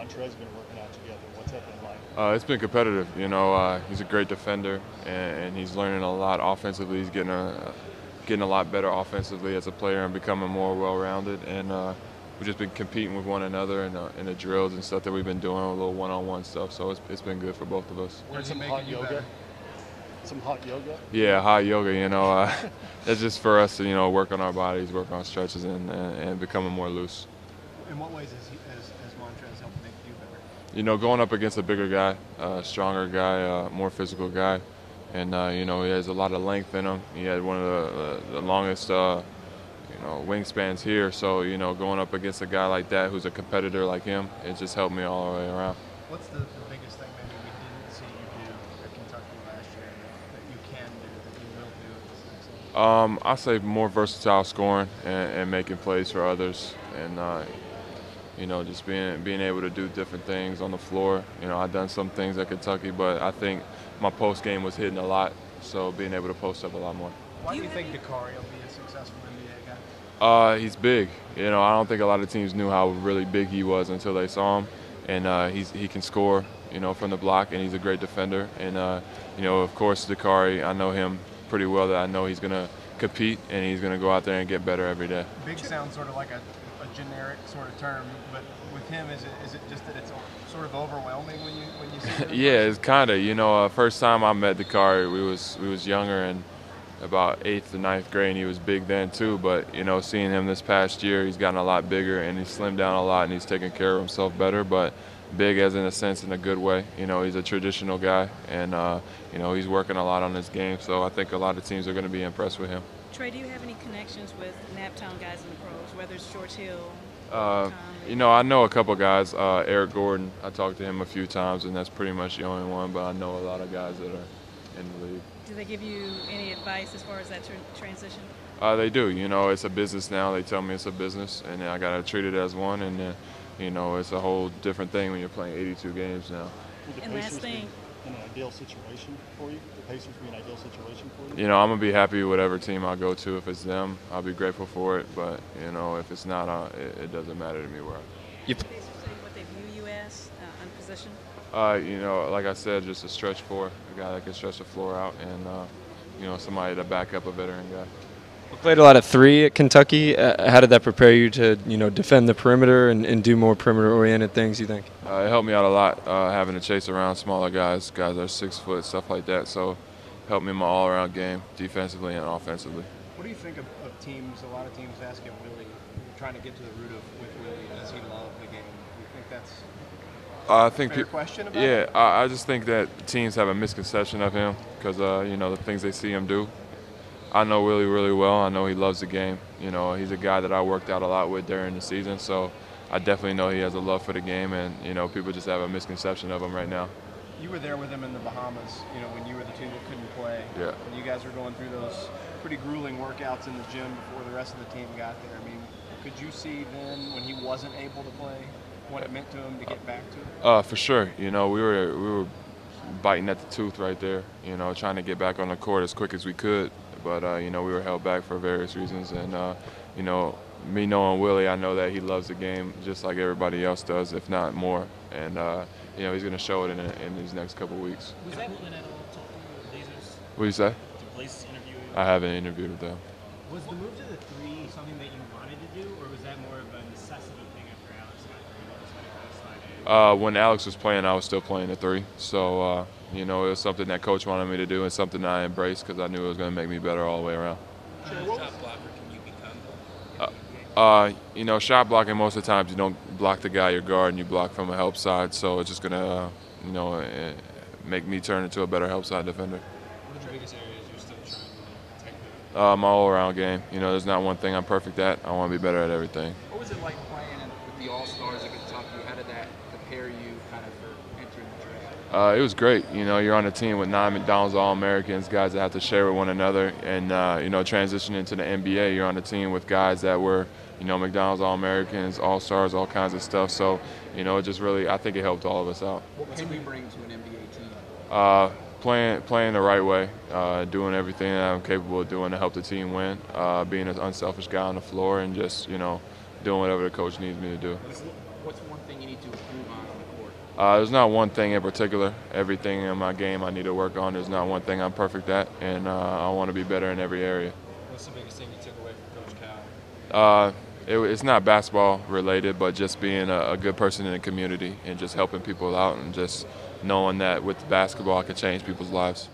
Montrez been working out together? What's that been like? It's been competitive. He's a great defender, and he's learning a lot offensively. He's getting a lot better offensively as a player and becoming more well-rounded. And we've just been competing with one another in the drills and stuff that we've been doing, a little one-on-one stuff. So it's been good for both of us. Where's some hot yoga? Some hot yoga? Yeah, hot yoga. That's just for us to work on our bodies, work on stretches, and becoming more loose. In what ways has Montrez helped make you better? Going up against a bigger guy, stronger guy, more physical guy, and he has a lot of length in him. He had one of the longest wingspans here. So going up against a guy like that who's a competitor like him, it just helped me all the way around. What's the biggest thing maybe we didn't see you do at Kentucky last year that you can do, that you will do at this next level? I say more versatile scoring and making plays for others, and just being able to do different things on the floor. I've done some things at Kentucky, but I think my post game was hitting a lot, so being able to post up a lot more. Why do you think Dakari will be a successful NBA guy? He's big. I don't think a lot of teams knew how really big he was until they saw him, and he can score, from the block, and he's a great defender. And of course, Dakari, I know him pretty well. That I know he's going to compete and he's going to go out there and get better every day. Big sounds sort of like a generic sort of term, but with him, is it just that it's sort of overwhelming when you see him? Yeah, it's kind of. First time I met Dakari, we was younger and about 8th or 9th grade, and he was big then too. But seeing him this past year, he's gotten a lot bigger and he's slimmed down a lot and he's taking care of himself better. But big as in a sense, in a good way. He's a traditional guy, and he's working a lot on his game. So I think a lot of teams are going to be impressed with him. Trey, do you have any connections with Naptown guys in the pros, whether it's George Hill? I know a couple guys. Eric Gordon, I talked to him a few times, and that's pretty much the only one. But I know a lot of guys that are in the league. Do they give you any advice as far as that transition? They do. It's a business now. They tell me it's a business, and I got to treat it as one. And it's a whole different thing when you're playing 82 games now. And last thing. An ideal situation for you? The Pacers be an ideal situation for you? I'm gonna be happy with whatever team I go to. If it's them, I'll be grateful for it. But if it's not, it doesn't matter to me where. The Pacers say what they view you as on position. Like I said, just a stretch four, a guy that can stretch the floor out, and somebody to back up a veteran guy. You played a lot of three at Kentucky. How did that prepare you to, defend the perimeter and do more perimeter-oriented things, you think? It helped me out a lot, having to chase around smaller guys that are 6 foot, stuff like that. So helped me in my all-around game, defensively and offensively. What do you think of teams? A lot of teams asking Willie, trying to get to the root of with Willie. Does he love the game? Do you think that's a fair question about it? I just think that teams have a misconception of him because, the things they see him do. I know Willie really well. I know he loves the game. He's a guy that I worked out a lot with during the season, so I definitely know he has a love for the game, and people just have a misconception of him right now. You were there with him in the Bahamas, when you were the team that couldn't play. Yeah. And you guys were going through those pretty grueling workouts in the gym before the rest of the team got there. I mean, could you see then when he wasn't able to play what it meant to him to get back to it? For sure. We were biting at the tooth right there. Trying to get back on the court as quick as we could. But, we were held back for various reasons. And, me knowing Willie, I know that he loves the game just like everybody else does, if not more. And, he's going to show it in these next couple of weeks. Was that one at all talking with Blazers? What do you say? Did Blazers interview you? I haven't interviewed with them. Was the move to the three something that you wanted to do, or was that more of a necessity thing after Alex got three? You just kind of slide in? When Alex was playing, I was still playing the three. So, it was something that Coach wanted me to do and something that I embraced because I knew it was going to make me better all the way around. Shot blocker can you become? Shot blocking, most of the times you don't block the guy you're guarding, you block from a help side. So it's just going to, make me turn into a better help side defender. What are the biggest areas you're still trying to take? My all-around game. There's not one thing I'm perfect at. I want to be better at everything. What was it like playing with the All-Stars at Kentucky? How did that prepare you kind of for entering the draft? It was great. You're on a team with 9 McDonald's All-Americans, guys that have to share with one another. And, transitioning to the NBA, you're on a team with guys that were, McDonald's All-Americans, All-Stars, all kinds of stuff. So, it just really, I think it helped all of us out. What can you bring to an NBA team? Playing the right way, doing everything that I'm capable of doing to help the team win, being an unselfish guy on the floor, and just, doing whatever the coach needs me to do. What's one thing you need to improve on There's not one thing in particular. Everything in my game I need to work on. There's not one thing I'm perfect at, and I want to be better in every area. What's the biggest thing you took away from Coach Cal? It's not basketball related, but just being a good person in the community and just helping people out and just knowing that with basketball I can change people's lives.